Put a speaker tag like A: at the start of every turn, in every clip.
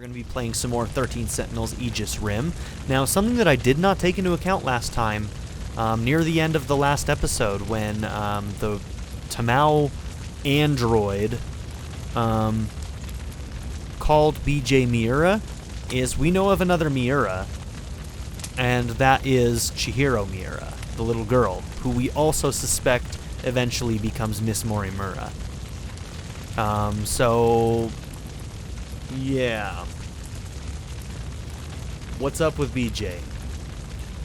A: We're going to be playing some more 13 Sentinels Aegis Rim. Now, something that I did not take into account last time, near the end of the last episode, when the Tamao android called BJ Miura, is we know of another Miura, and that is Chihiro Miura, the little girl, who we also suspect eventually becomes Miss Morimura. So... yeah. What's up with BJ?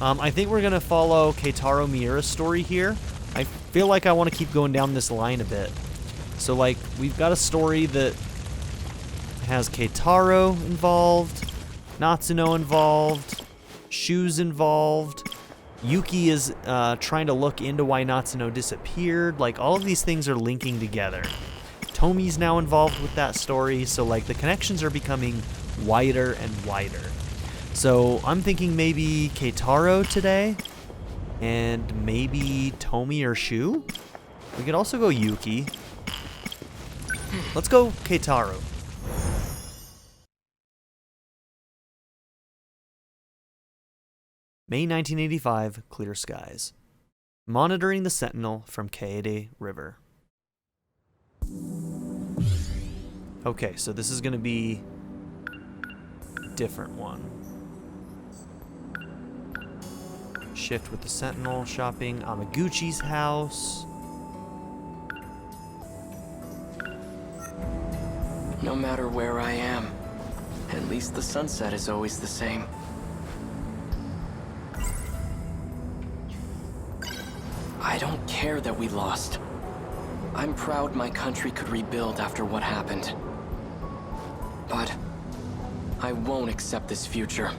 A: I think we're going to follow Keitaru Miura's story here. I feel like I want to keep going down this line a bit. So, like, we've got a story that has Keitaru involved, Natsuno involved, Shu's involved. Yuki is trying to look into why Natsuno disappeared. Like, all of these things are linking together. Tomi's now involved with that story, so like the connections are becoming wider and wider. So I'm thinking maybe Keitaru today, and maybe Tomi or Shu. We could also go Yuki. Let's go Keitaru. May 1985, clear skies. Monitoring the Sentinel from Kaede River. Okay, so this is going to be a different one. Shift with the Sentinel, shopping, Amaguchi's house.
B: No matter where I am, at least the sunset is always the same. I don't care that we lost. I'm proud my country could rebuild after what happened. But I won't accept this future.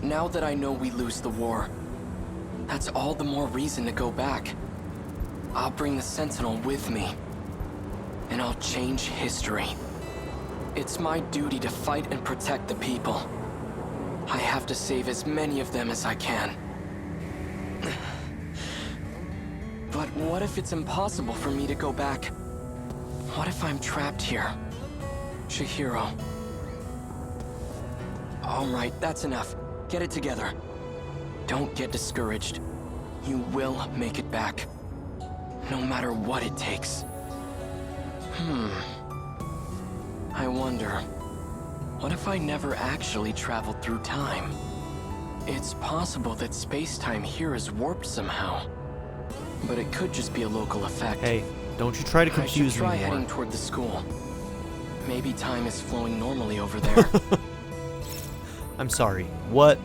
B: Now that I know we lose the war, that's all the more reason to go back. I'll bring the Sentinel with me, and I'll change history. It's my duty to fight and protect the people. I have to save as many of them as I can. But what if it's impossible for me to go back? What if I'm trapped here? Chihiro. All right, that's enough. Get it together. Don't get discouraged. You will make it back. No matter what it takes. I wonder, what if I never actually traveled through time? It's possible that space-time here is warped somehow. But it could just be a local effect.
A: Hey, don't you try to confuse me
B: I should try
A: more.
B: heading toward the school. Maybe time is flowing normally over there.
A: I'm sorry. What?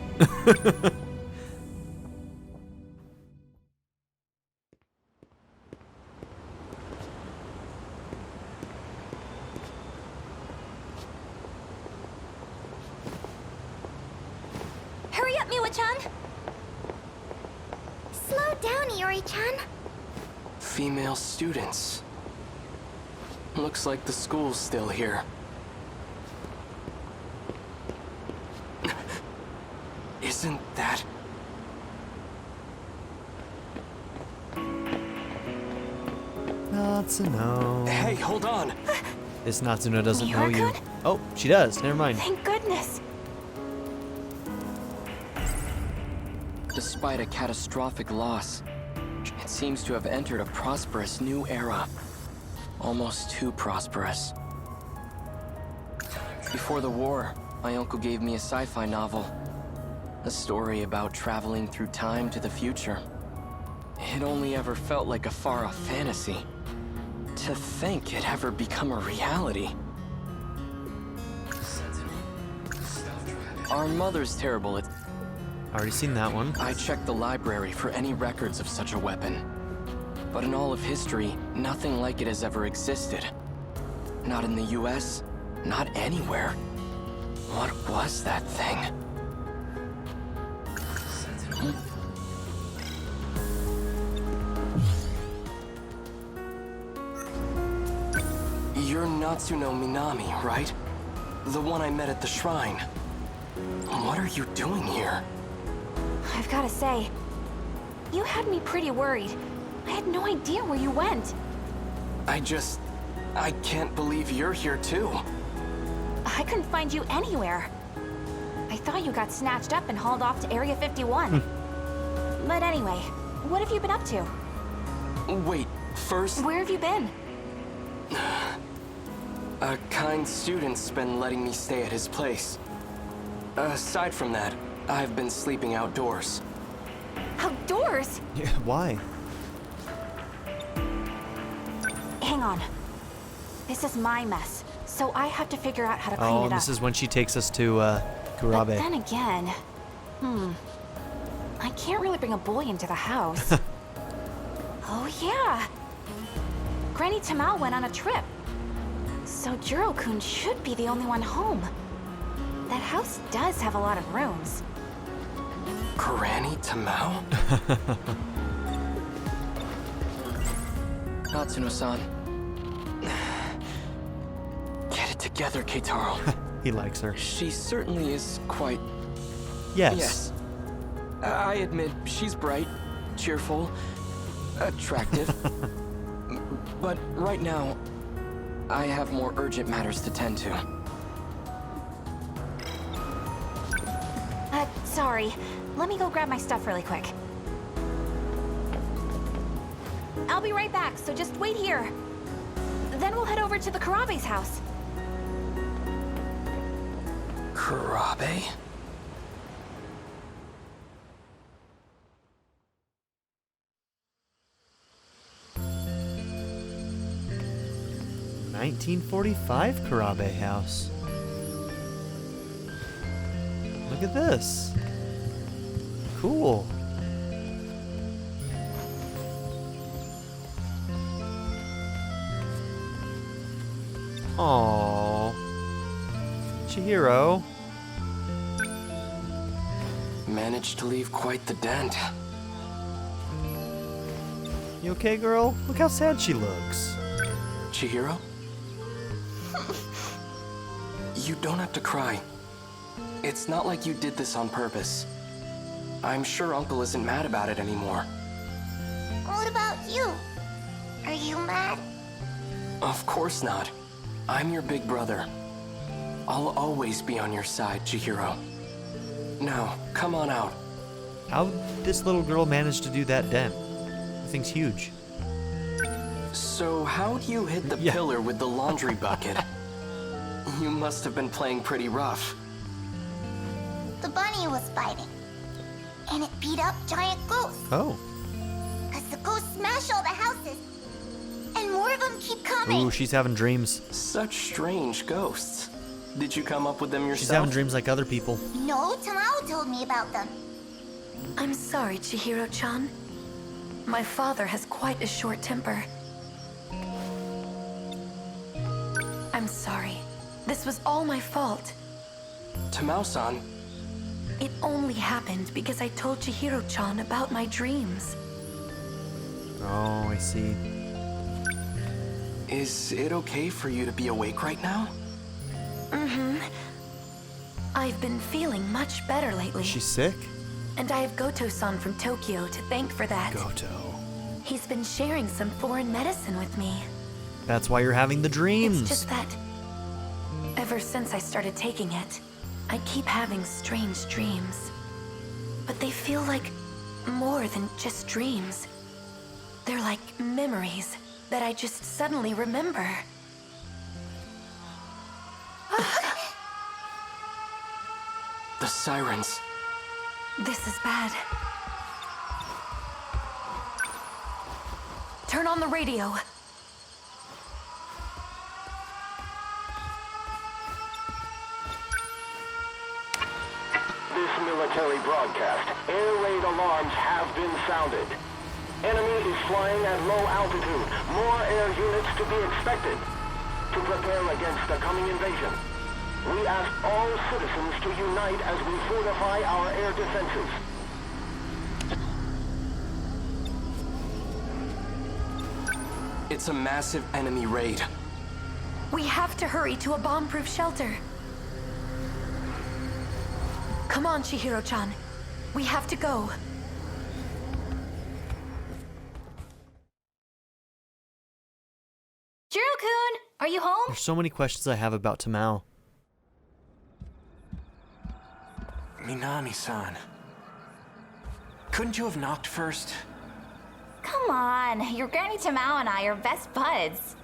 C: Hurry up, Miura-chan! Slow down, Iori-chan.
B: Female students. Looks like the school's still here. Isn't that...
A: Natsuno.
B: Hey, hold on!
A: This Natsuno doesn't know you.
C: Miura-kun?
A: Oh, she does. Never mind.
C: Thank goodness.
B: Despite a catastrophic loss, it seems to have entered a prosperous new era. Almost too prosperous. Before the war, my uncle gave me a sci-fi novel. A story about traveling through time to the future. It only ever felt like a far-off fantasy. To think it ever become a reality. Our mother's terrible at...
A: Already seen that one.
B: I checked the library for any records of such a weapon. But in all of history, nothing like it has ever existed. Not in the US, not anywhere. What was that thing? You're Natsuno Minami, right? The one I met at the shrine. What are you doing here?
C: I've gotta say, you had me pretty worried. I had no idea where you went.
B: I can't believe you're here too.
C: I couldn't find you anywhere. I thought you got snatched up and hauled off to Area 51. But anyway, what have you been up to?
B: Wait, first...
C: Where have you been?
B: A kind student's been letting me stay at his place. Aside from that, I've been sleeping outdoors.
C: Outdoors?
A: Yeah, why?
C: Hang on. This is my mess, so I have to figure out how to clean it up.
A: Oh, this is when she takes us to Kurabe.
C: But then again, I can't really bring a boy into the house. Oh yeah! Granny Tamao went on a trip. So Jiro-kun should be the only one home. That house does have a lot of rooms.
B: Granny Tamao? Natsuno-san. Get it together, Keitaru.
A: He likes her.
B: She certainly is quite...
A: Yes.
B: Yes. I admit, she's bright, cheerful, attractive. But right now, I have more urgent matters to tend to.
C: Sorry. Let me go grab my stuff really quick. I'll be right back, so just wait here. Then we'll head over to the Kurabe's house.
B: Kurabe?
A: ...1945 Kurabe house. Look at this. Cool. Aww. Chihiro.
B: Managed to leave quite the dent.
A: You okay, girl? Look how sad she looks.
B: Chihiro? You don't have to cry. It's not like you did this on purpose. I'm sure Uncle isn't mad about it anymore.
D: What about you? Are you mad?
B: Of course not. I'm your big brother. I'll always be on your side, Chihiro. Now, come on out.
A: How'd this little girl manage to do that dent? The thing's huge.
B: So how'd you hit the pillar with the laundry bucket? You must have been playing pretty rough.
D: The bunny was fighting. And it beat up giant ghosts.
A: Oh.
D: Cause the ghosts smash all the houses. And more of them keep coming.
A: Ooh, she's having dreams.
B: Such strange ghosts. Did you come up with them yourself?
A: She's having dreams like other people.
D: No, Tamao told me about them.
E: I'm sorry, Chihiro-chan. My father has quite a short temper. I'm sorry. This was all my fault.
B: Tamao-san.
E: It only happened because I told Chihiro-chan about my dreams.
A: Oh, I see.
B: Is it okay for you to be awake right now?
E: I've been feeling much better lately.
A: She's sick?
E: And I have Goto-san from Tokyo to thank for that.
A: Goto.
E: He's been sharing some foreign medicine with me.
A: That's why you're having the dreams.
E: It's just that ever since I started taking it, I keep having strange dreams. But they feel like more than just dreams. They're like memories that I just suddenly remember.
B: The sirens.
E: This is bad. Turn on the radio.
F: This military broadcast. Air raid alarms have been sounded. Enemy is flying at low altitude. More air units to be expected. To prepare against the coming invasion. We ask all citizens to unite as we fortify our air defenses.
B: It's a massive enemy raid.
E: We have to hurry to a bomb-proof shelter. Come on, Chihiro-chan. We have to go.
C: Jiro-kun, are you home?
A: There's so many questions I have about Tamao.
G: Minami-san. Couldn't you have knocked first?
C: Come on, your Granny Tamao and I are best buds.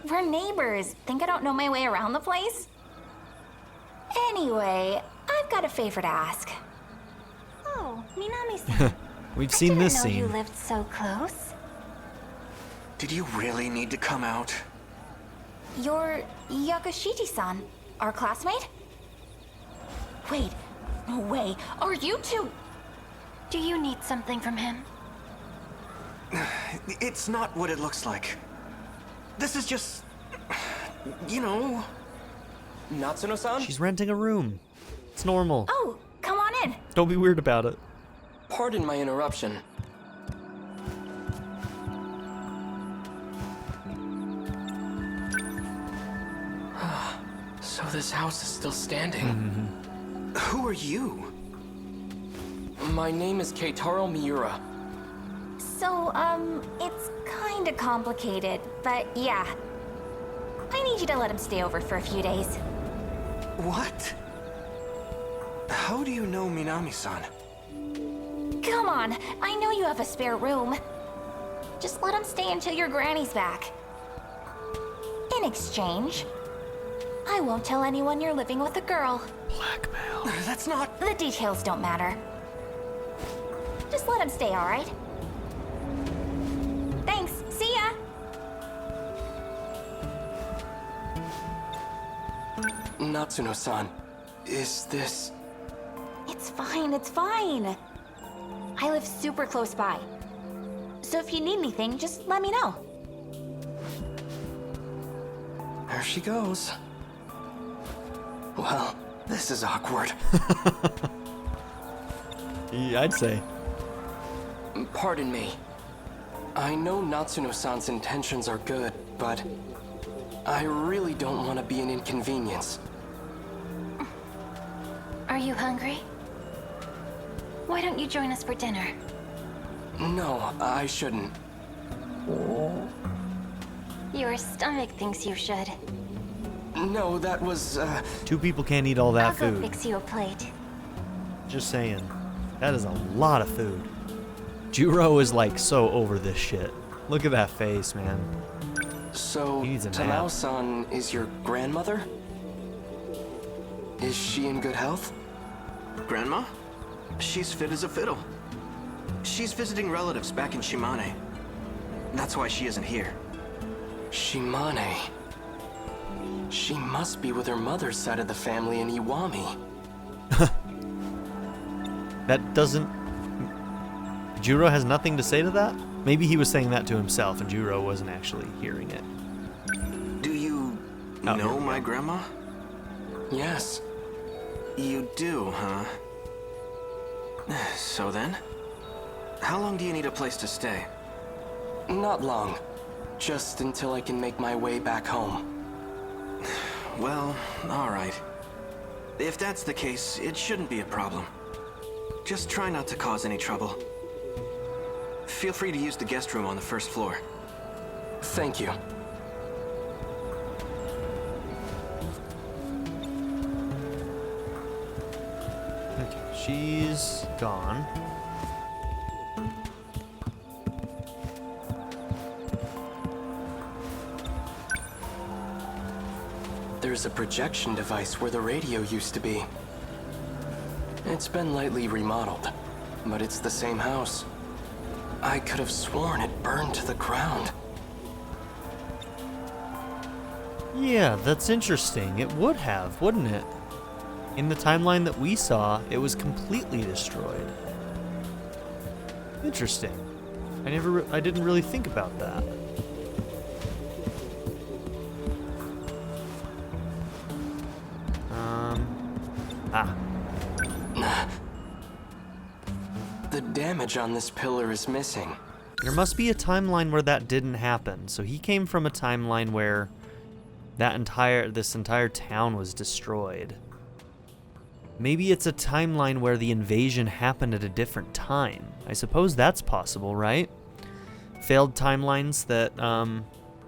C: We're neighbors. Think I don't know my way around the place? Anyway, I've got a favor to ask. Oh, Minami-san.
A: We've seen this
C: I didn't know
A: scene.
C: you lived so close.
G: Did you really need to come out?
C: You're Yakushiti-san, our classmate? Wait, no way. Are you two? Do you need something from him?
G: It's not what it looks like. This is just... you know...
B: Natsuno-san?
A: She's renting a room. It's normal.
C: Oh, come on in.
A: Don't be weird about it.
B: Pardon my interruption. So this house is still standing.
G: Who are you?
B: My name is Keitaru Miura.
C: So, it's kinda complicated, but yeah. I need you to let him stay over for a few days.
G: What? How do you know Minami-san?
C: Come on, I know you have a spare room. Just let him stay until your granny's back. In exchange, I won't tell anyone you're living with a girl.
A: Blackmail.
G: That's not...
C: The details don't matter. Just let him stay, alright? Thanks, see ya!
B: Natsuno-san, is this...
C: It's fine, it's fine. I live super close by. So if you need anything, just let me know.
B: There she goes. Well, this is awkward.
A: Yeah, I'd say.
B: Pardon me. I know Natsuno-san's intentions are good, but I really don't want to be an inconvenience.
C: Are you hungry? Why don't you join us for dinner?
B: No, I shouldn't.
C: Your stomach thinks you should.
B: No, that was,
A: Two people can't eat all that
C: I'll go
A: food.
C: fix you a plate.
A: Just saying. That is a lot of food. Juro is like so over this shit. Look at that face, man.
B: So,
A: He needs a nap.
B: Tamao-san is your grandmother? Is she in good health?
G: Grandma? She's fit as a fiddle. She's visiting relatives back in Shimane. That's why she isn't here.
B: Shimane. She must be with her mother's side of the family in Iwami.
A: That doesn't... Juro has nothing to say to that? Maybe he was saying that to himself and Juro wasn't actually hearing it.
G: Do you
A: Oh, here
G: know
A: we
G: my
A: go.
G: grandma?
B: Yes.
G: You do, huh? So then? How long do you need a place to stay?
B: Not long. Just until I can make my way back home.
G: Well, alright. If that's the case, it shouldn't be a problem. Just try not to cause any trouble. Feel free to use the guest room on the first floor.
B: Thank you.
A: Okay, she's gone.
B: There's a projection device where the radio used to be. It's been lightly remodeled, but it's the same house. I could have sworn it burned to the ground.
A: Yeah, that's interesting. It would have, wouldn't it? In the timeline that we saw, it was completely destroyed. Interesting. I didn't really think about that.
B: The damage on this pillar is missing.
A: There must be a timeline where that didn't happen. So he came from a timeline where this entire town was destroyed. Maybe it's a timeline where the invasion happened at a different time. I suppose that's possible, right? Failed timelines that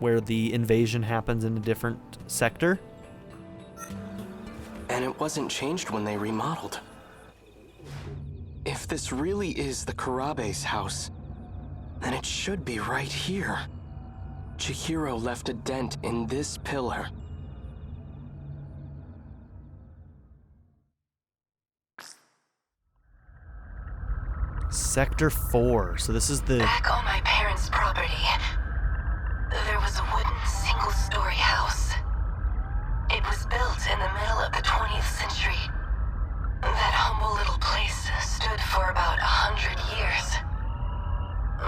A: where the invasion happens in a different sector.
B: And it wasn't changed when they remodeled. this really is the Kurabe's house, then it should be right here. Chihiro left a dent in this pillar.
A: Sector 4. So this is the...
E: Back on my parents' property, there was a wooden single-story house. It was built in the middle of the 20th century. That humble little place stood for about 100 years.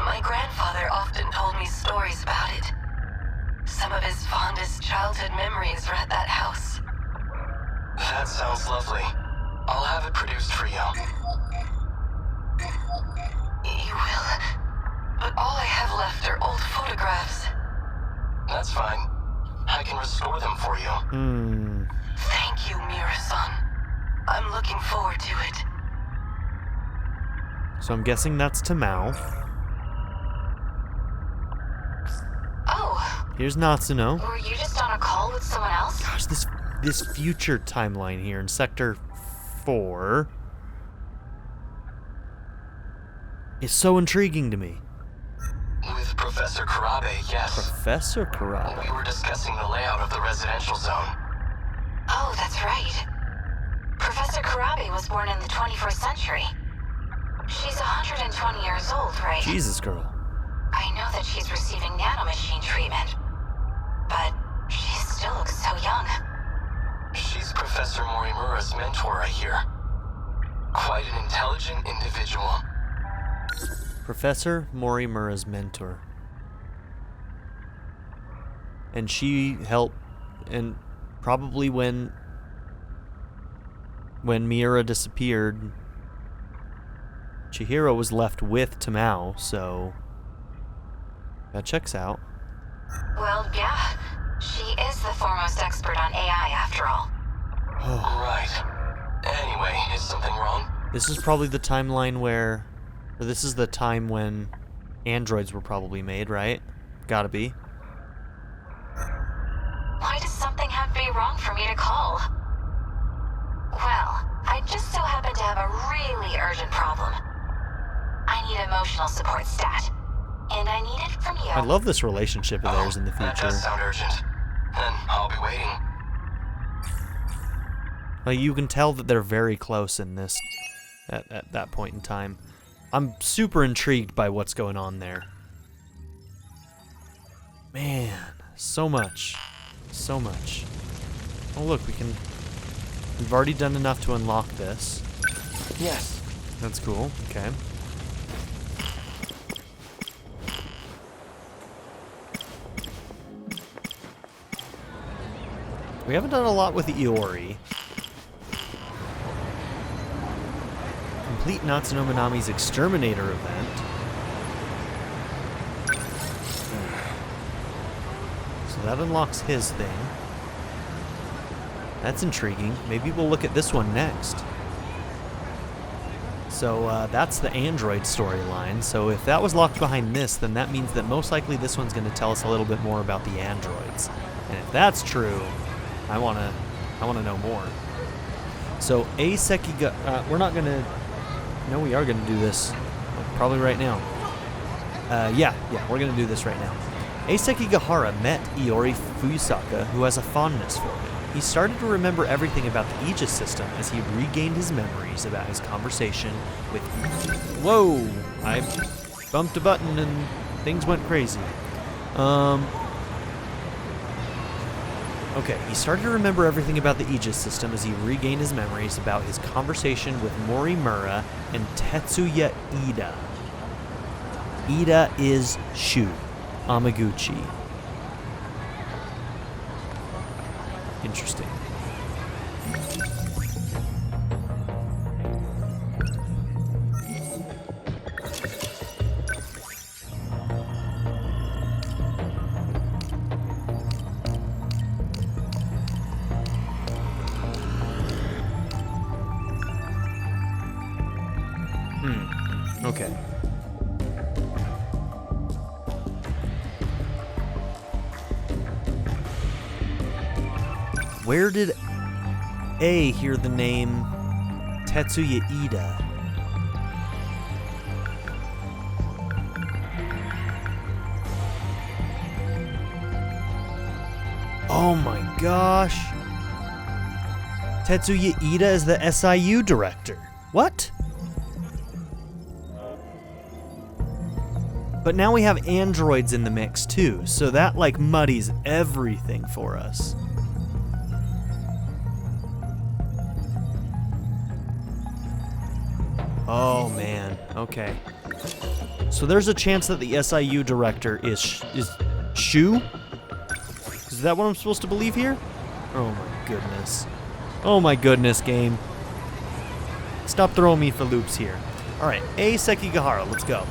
E: My grandfather often told me stories about it. Some of his fondest childhood memories were at that house.
B: That sounds lovely. I'll have it produced for you.
E: You will, but all I have left are old photographs.
B: That's fine. I can restore them for you.
E: Thank you, Miura-san. I'm looking forward to it.
A: So I'm guessing that's Tamao.
E: Oh,
A: Here's Natsuno.
C: Were you just on a call with someone else?
A: Gosh, this future timeline here in Sector 4 is so intriguing to me.
B: With Professor Kurabe, yes.
A: Professor Kurabe.
B: We were discussing the layout of the residential zone.
C: Oh, that's right. Professor Kurabe was born in the 21st century. She's 120 years old, right?
A: Jesus, girl.
C: I know that she's receiving nanomachine treatment, but she still looks so young.
B: She's Professor Morimura's mentor, I hear. Quite an intelligent individual.
A: Professor Morimura's mentor. And she helped, and probably when Miura disappeared, Chihiro was left with Tamao, so that checks out.
C: Well, yeah. She is the foremost expert on AI, after all.
B: Right. Anyway, is something wrong?
A: This is probably the timeline where... Or this is the time when androids were probably made, right? Gotta be.
C: Why does something have to be wrong for me to call? Well, I just so happen to have a really urgent problem. I need emotional support stat. And I need it from you.
A: I love this relationship of theirs in the
B: That
A: future.
B: does sound urgent. Then I'll be waiting.
A: Like, you can tell that they're very close in this, at that point in time. I'm super intrigued by what's going on there. Man, so much. So much. Oh look, we've already done enough to unlock this.
B: Yes.
A: That's cool, okay. We haven't done a lot with Iori. Complete Natsuno Minami's Exterminator event. So that unlocks his thing. That's intriguing. Maybe we'll look at this one next. So that's the android storyline. So if that was locked behind this, then that means that most likely this one's going to tell us a little bit more about the androids. And if that's true, I want to know more. So Sekigahara, we're not going to... No, we are going to do this. Probably right now. Yeah, we're going to do this right now. Sekigahara met Iori Fuyusaka, who has a fondness for him. He started to remember everything about the Aegis system as he regained his memories about his conversation with... Whoa! I bumped a button and things went crazy. Okay, he started to remember everything about the Aegis system as he regained his memories about his conversation with Morimura and Tetsuya Ida. Ida is Shu, Amaguchi. Interesting. Okay. Where did A hear the name Tetsuya Ida? Oh my gosh. Tetsuya Ida is the SIU director. What? But now we have androids in the mix too, so that like muddies everything for us. Oh man, okay. So there's a chance that the SIU director is Shu? Is that what I'm supposed to believe here? Oh my goodness. Oh my goodness, game. Stop throwing me for loops here. Alright, Sekigahara, let's go.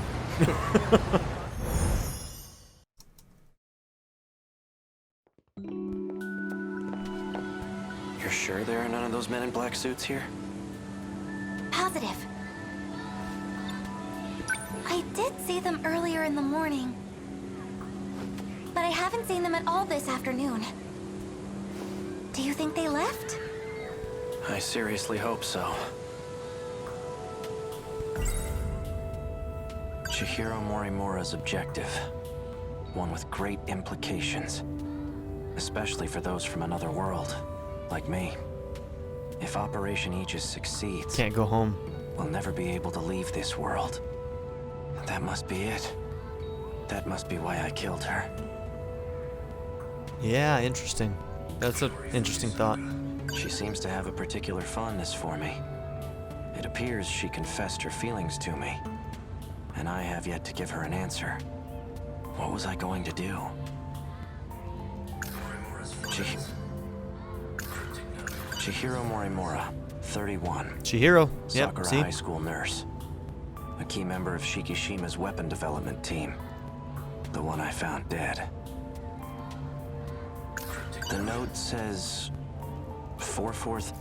G: You're sure there are none of those men in black suits here?
C: Positive. I did see them earlier in the morning, but I haven't seen them at all this afternoon. Do you think they left?
G: I seriously hope so. Chihiro Morimura's objective. One with great implications. Especially for those from another world, like me. If Operation Aegis succeeds...
A: Can't go home.
G: We'll never be able to leave this world. That must be it. That must be why I killed her.
A: Yeah, interesting. That's an interesting thought.
G: She seems to have a particular fondness for me. It appears she confessed her feelings to me. And I have yet to give her an answer. What was I going to do? Chihiro Morimura, 31.
A: Chihiro, yep,
G: Sakura
A: see?
G: High School nurse. A key member of Shikishima's weapon development team. The one I found dead. The note says... 4/4.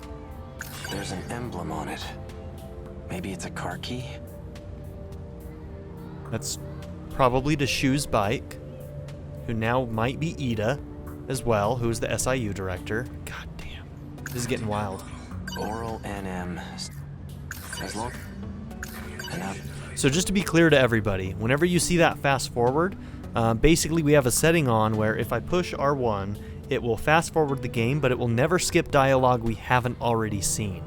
G: There's an emblem on it. Maybe it's a car key?
A: That's probably to Shu's bike, who now might be Ida as well, who's the SIU director. God damn. This is getting wild.
G: Oral NM. As long...
A: So just to be clear to everybody, whenever you see that fast forward, basically we have a setting on where if I push R1, it will fast forward the game, but it will never skip dialogue we haven't already seen.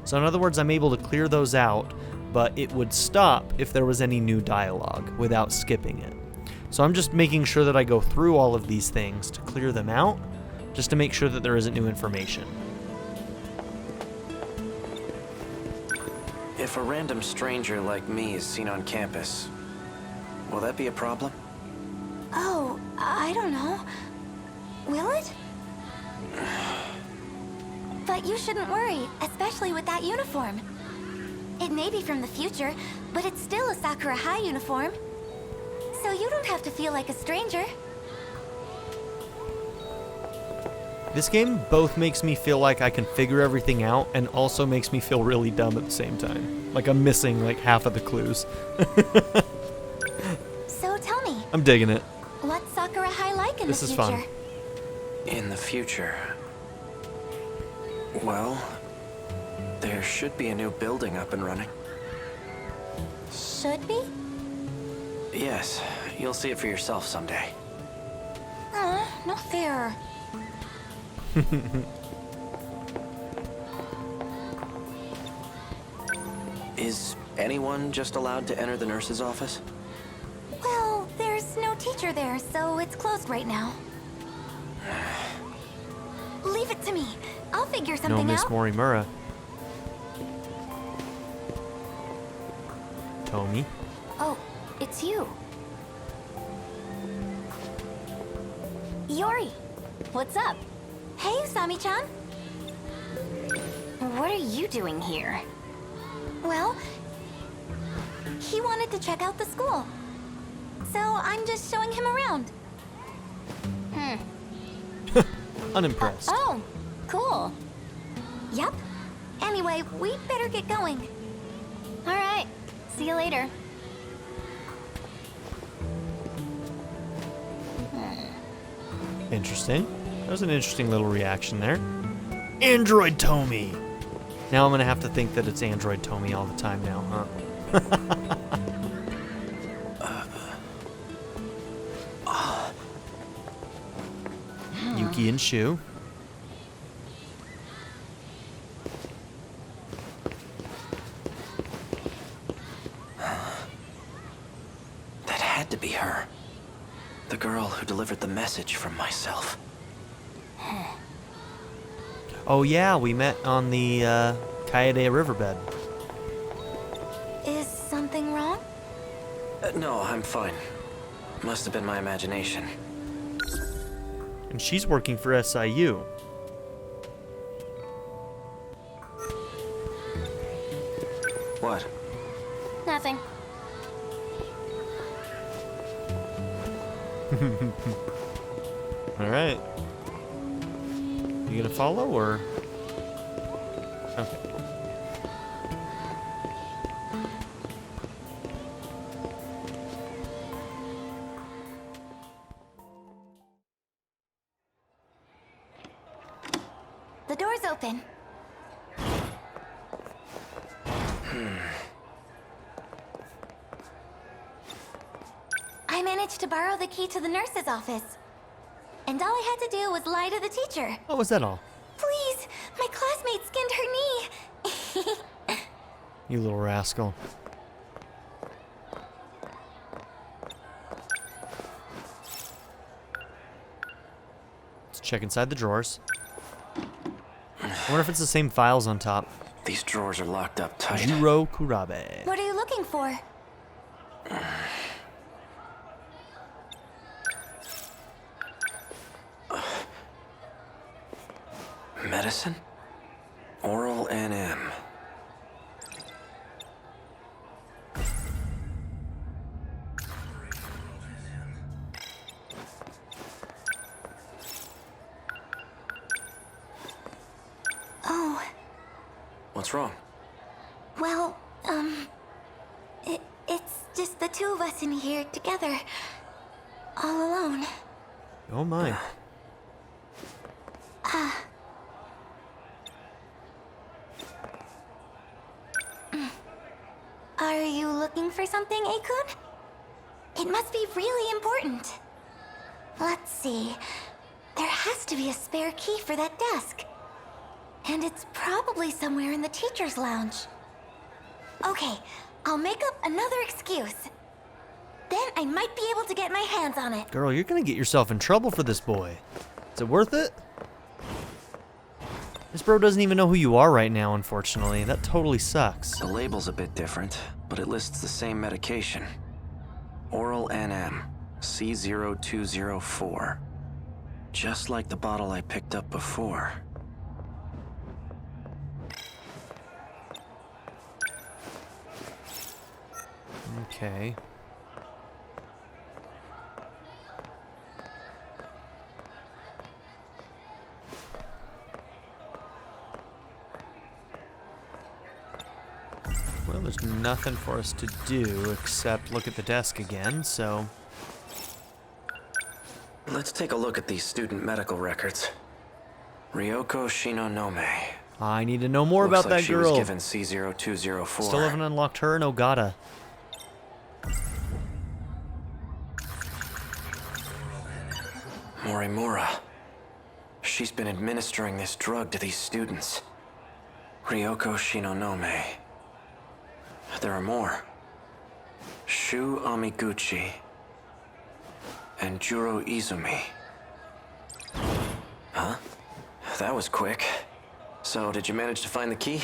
A: So in other words, I'm able to clear those out, but it would stop if there was any new dialogue without skipping it. So I'm just making sure that I go through all of these things to clear them out, just to make sure that there isn't new information.
G: If a random stranger like me is seen on campus, will that be a problem?
C: Oh, I don't know. Will it? But you shouldn't worry, especially with that uniform. It may be from the future, but it's still a Sakura High uniform. So you don't have to feel like a stranger.
A: This game both makes me feel like I can figure everything out and also makes me feel really dumb at the same time. Like I'm missing like half of the clues.
C: So tell me.
A: I'm digging it.
C: What's Sakura High like in the future?
A: This is fun.
G: In the future... Well... There should be a new building up and running.
C: Should be?
G: Yes, you'll see it for yourself someday.
C: No fair.
G: Is anyone just allowed to enter the nurse's office?
C: Well, there's no teacher there, so it's closed right now. Leave it to me. I'll figure something
A: No, Miss
C: out.
A: Morimura. Tomi.
C: Oh, it's you. Yori, what's up? Hey, Usami-chan.
H: What are you doing here?
C: Well, he wanted to check out the school. So I'm just showing him around.
A: Unimpressed.
C: Oh, cool. Yep. Anyway, we better get going.
H: All right. See you later.
A: Interesting. That was an interesting little reaction there. Android Tomi! Now I'm gonna have to think that it's Android Tomi all the time now, huh? Key and Shu.
G: That had to be her. The girl who delivered the message from myself.
A: Oh yeah, we met on the Kaede riverbed.
E: Is something wrong?
G: No, I'm fine. Must have been my imagination.
A: And she's working for SIU.
G: What?
H: Nothing.
A: Alright. You gonna follow or? Okay.
H: The door's open. I managed to borrow the key to the nurse's office. And all I had to do was lie to the teacher.
A: What was that all?
H: Please, my classmate skinned her knee.
A: You little rascal. Let's check inside the drawers. I wonder if it's the same files on top.
G: These drawers are locked up tight.
A: Juro Kurabe.
H: What are you looking for?
G: Medicine? Oral NM.
H: Oh,
G: What's wrong?
H: well, it's just the two of us in here together. All alone.
A: Oh my.
H: Are you looking for something, Akun? It must be really important. Let's see. There has to be a spare key for that desk. And it's probably somewhere in the teacher's lounge. Okay, I'll make up another excuse. Then I might be able to get my hands on it.
A: Girl, you're gonna get yourself in trouble for this boy. Is it worth it? This bro doesn't even know who you are right now, unfortunately. That totally sucks.
G: The label's a bit different, but it lists the same medication. Oral NM, C0204. Just like the bottle I picked up before.
A: Okay. Well, there's nothing for us to do except look at the desk again, so...
G: Let's take a look at these student medical records. Ryoko Shinonome.
A: I need to know more
G: Looks
A: about
G: like
A: that
G: she
A: girl.
G: was given C0204.
A: Still haven't unlocked her and Ogata.
G: Miura. She's been administering this drug to these students. Ryoko Shinonome. There are more. Shu Amiguchi. And Juro Izumi. Huh? That was quick. So, did you manage to find the key?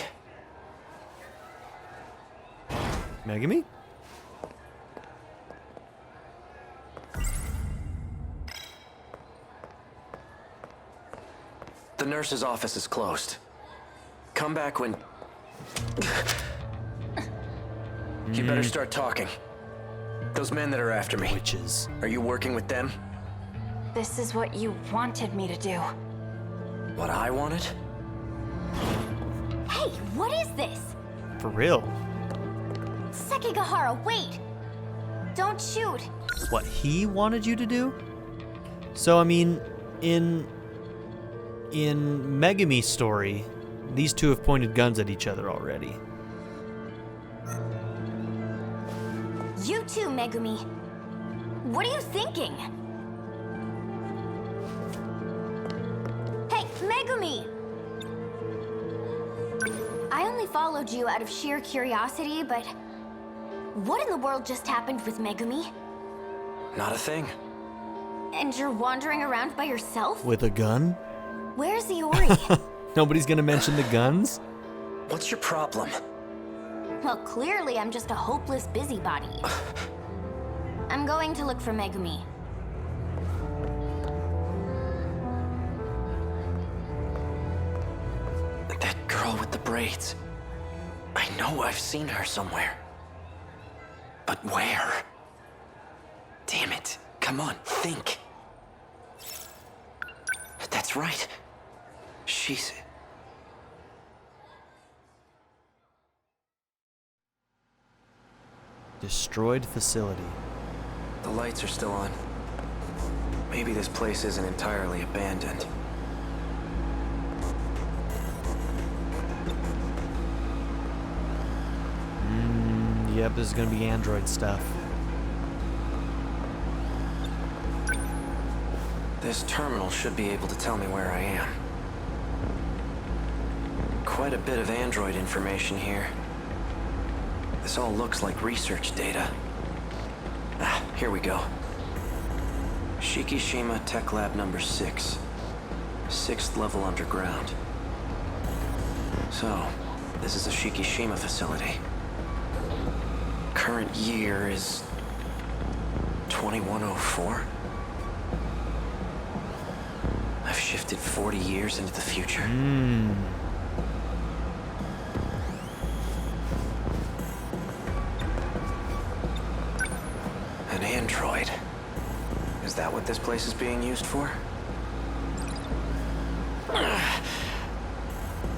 A: Megami?
G: The nurse's office is closed. Come back when... You better start talking. Those men that are after me.
A: Witches.
G: Are you working with them?
C: This is what you wanted me to do.
G: What I wanted?
H: Hey, what is this?
A: For real.
H: Sekigahara, wait! Don't shoot!
A: What he wanted you to do? So, I mean, in Megami's story, these two have pointed guns at each other already.
H: You too, Megumi. What are you thinking? Megumi! I only followed you out of sheer curiosity, but what in the world just happened with Megumi?
G: Not a thing.
H: And you're wandering around by yourself?
A: With a gun?
H: Where's Iori?
A: Nobody's gonna mention the guns?
G: What's your problem?
H: Well, clearly I'm just a hopeless busybody. I'm going to look for Megumi.
G: That girl with the braids. I know I've seen her somewhere. But where? Damn it. Come on, think. That's right. She's...
A: Destroyed facility.
G: The lights are still on. Maybe this place isn't entirely abandoned.
A: Yep, this is gonna be android stuff.
G: This terminal should be able to tell me where I am. Quite a bit of android information here. This all looks like research data. Ah, here we go. Sekigahara Tech Lab number 6. 6th level underground. So, this is a Sekigahara facility. Current year is 2104. I've shifted 40 years into the future. An android. Is that what this place is being used for?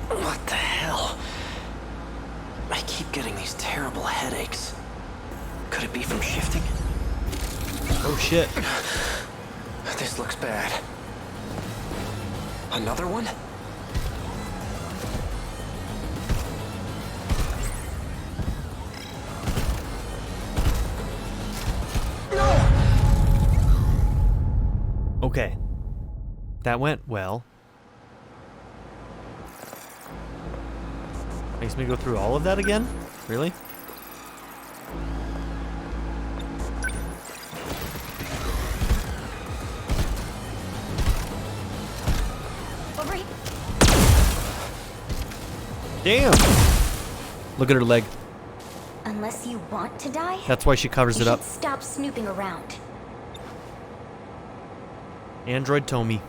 G: What the hell? I keep getting these terrible headaches. Could it be from shifting?
A: Oh shit.
G: This looks bad. Another one?
A: Okay. That went well. Makes me go through all of that again? Really?
H: Over here.
A: Damn! Look at her leg.
H: Unless you want to die,
A: That's why she covers
H: you
A: it up.
H: should stop snooping around.
A: Android Tomy.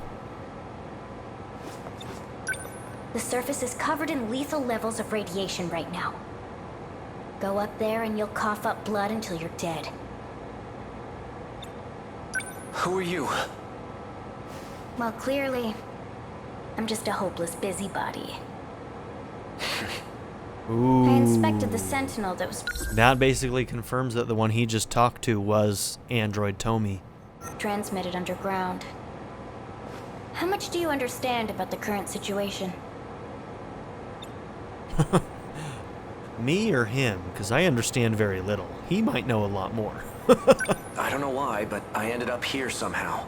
H: The surface is covered in lethal levels of radiation right now. Go up there and you'll cough up blood until you're dead.
G: Who are you?
H: Well, clearly, I'm just a hopeless busybody.
A: Ooh.
H: I inspected the Sentinel that was
A: That basically confirms that the one he just talked to was Android Tomy.
H: transmitted underground. How much do you understand about the current situation?
A: Me or him? Because I understand very little. He might know a lot more.
G: I don't know why, but I ended up here somehow.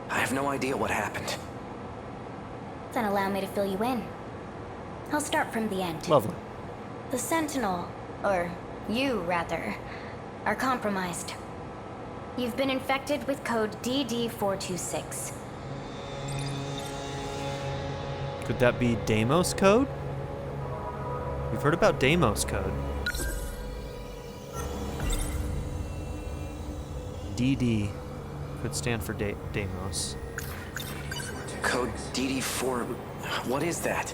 G: I have no idea what happened.
H: Then allow me to fill you in. I'll start from the end.
A: Lovely.
H: The Sentinel, or you rather, are compromised. You've been infected with code DD426.
A: Could that be Deimos code? We've heard about Deimos code. DD could stand for Deimos.
G: Code DD4... What is that?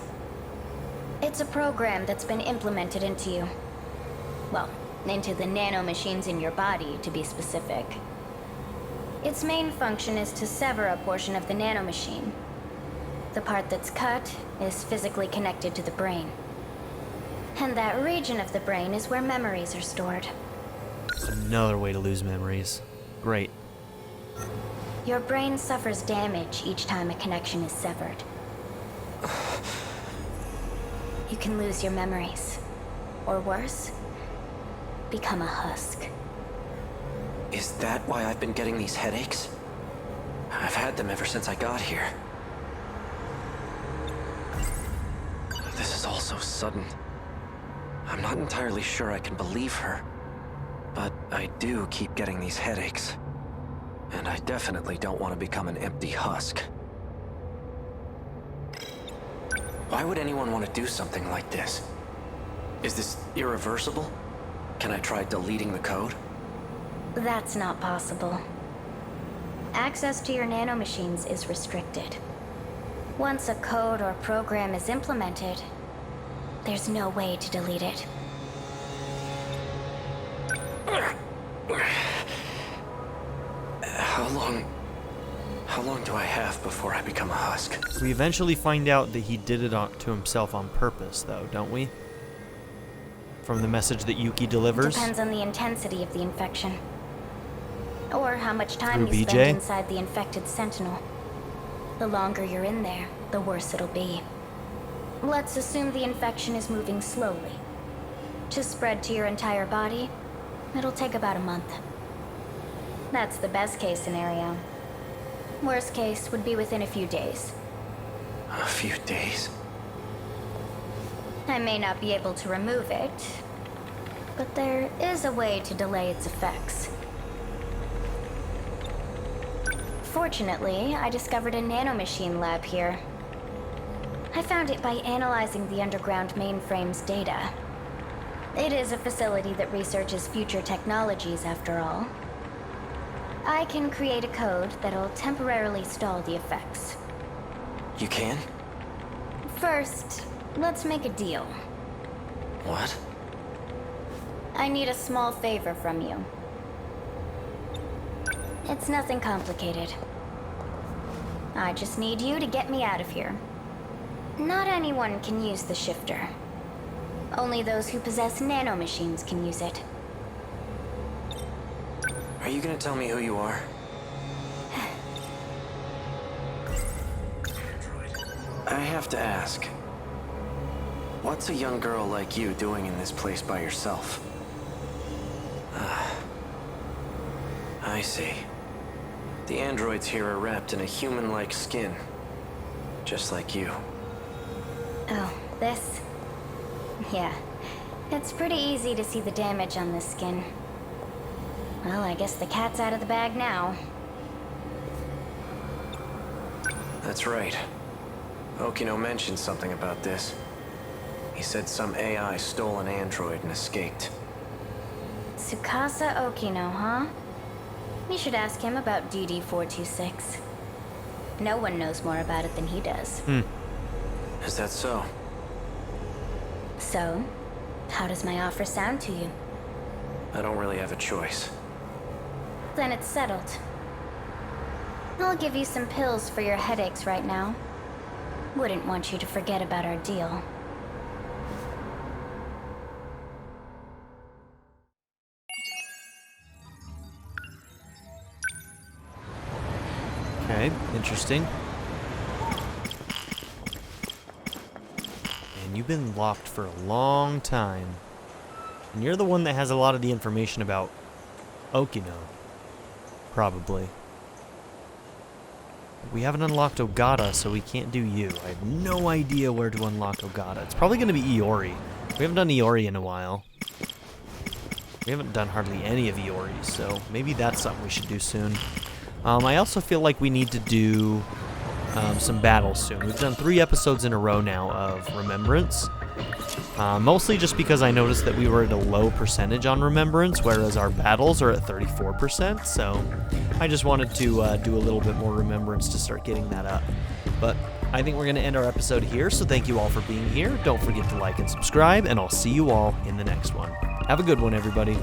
H: It's a program that's been implemented into you. Well, into the nanomachines in your body, to be specific. Its main function is to sever a portion of the nanomachine. The part that's cut is physically connected to the brain. And that region of the brain is where memories are stored.
A: Another way to lose memories. Great.
H: Your brain suffers damage each time a connection is severed. You can lose your memories. Or worse, become a husk.
G: Is that why I've been getting these headaches? I've had them ever since I got here. sudden. I'm not entirely sure I can believe her, but I do keep getting these headaches. And I definitely don't want to become an empty husk. Why would anyone want to do something like this? Is this irreversible? Can I try deleting the code?
H: That's not possible. Access to your nanomachines is restricted. Once a code or program is implemented, there's no way to delete it.
G: How long do I have before I become a husk?
A: We eventually find out that he did it to himself on purpose, though, don't we? From the message that Yuki delivers.
H: Depends on the intensity of the infection. Or how much time
A: Through
H: you
A: BJ?
H: spend inside the infected Sentinel. The longer you're in there, the worse it'll be. Let's assume the infection is moving slowly. To spread to your entire body, it'll take about a month. That's the best case scenario. Worst case would be within a few days.
G: A few days?
H: I may not be able to remove it, but there is a way to delay its effects. Fortunately, I discovered a nanomachine lab here. I found it by analyzing the underground mainframe's data. It is a facility that researches future technologies, after all. I can create a code that'll temporarily stall the effects.
G: You can?
H: First, let's make a deal.
G: What?
H: I need a small favor from you. It's nothing complicated. I just need you to get me out of here. Not anyone can use the shifter. Only those who possess nanomachines can use it.
G: Are you gonna tell me who you are? I have to ask. What's a young girl like you doing in this place by yourself? I see. The androids here are wrapped in a human-like skin. Just like you.
H: Oh, this? Yeah. It's pretty easy to see the damage on this skin. Well, I guess the cat's out of the bag now.
G: That's right. Okino mentioned something about this. He said some AI stole an android and escaped.
H: Tsukasa Okino, huh? You should ask him about DD-426. No one knows more about it than he does.
G: Is that so?
H: So, how does my offer sound to you?
G: I don't really have a choice.
H: Then it's settled. I'll give you some pills for your headaches right now. Wouldn't want you to forget about our deal.
A: Okay, interesting. And you've been locked for a long time. And you're the one that has a lot of the information about Okino. Probably. We haven't unlocked Ogata, so we can't do you. I have no idea where to unlock Ogata. It's probably going to be Iori. We haven't done Iori in a while. We haven't done hardly any of Iori's, so maybe that's something we should do soon. I also feel like we need to do some battles soon. We've done 3 episodes in a row now of Remembrance. Mostly just because I noticed that we were at a low percentage on Remembrance, whereas our battles are at 34%, so I just wanted to do a little bit more Remembrance to start getting that up. But I think we're going to end our episode here, so thank you all for being here. Don't forget to like and subscribe, and I'll see you all in the next one. Have a good one, everybody.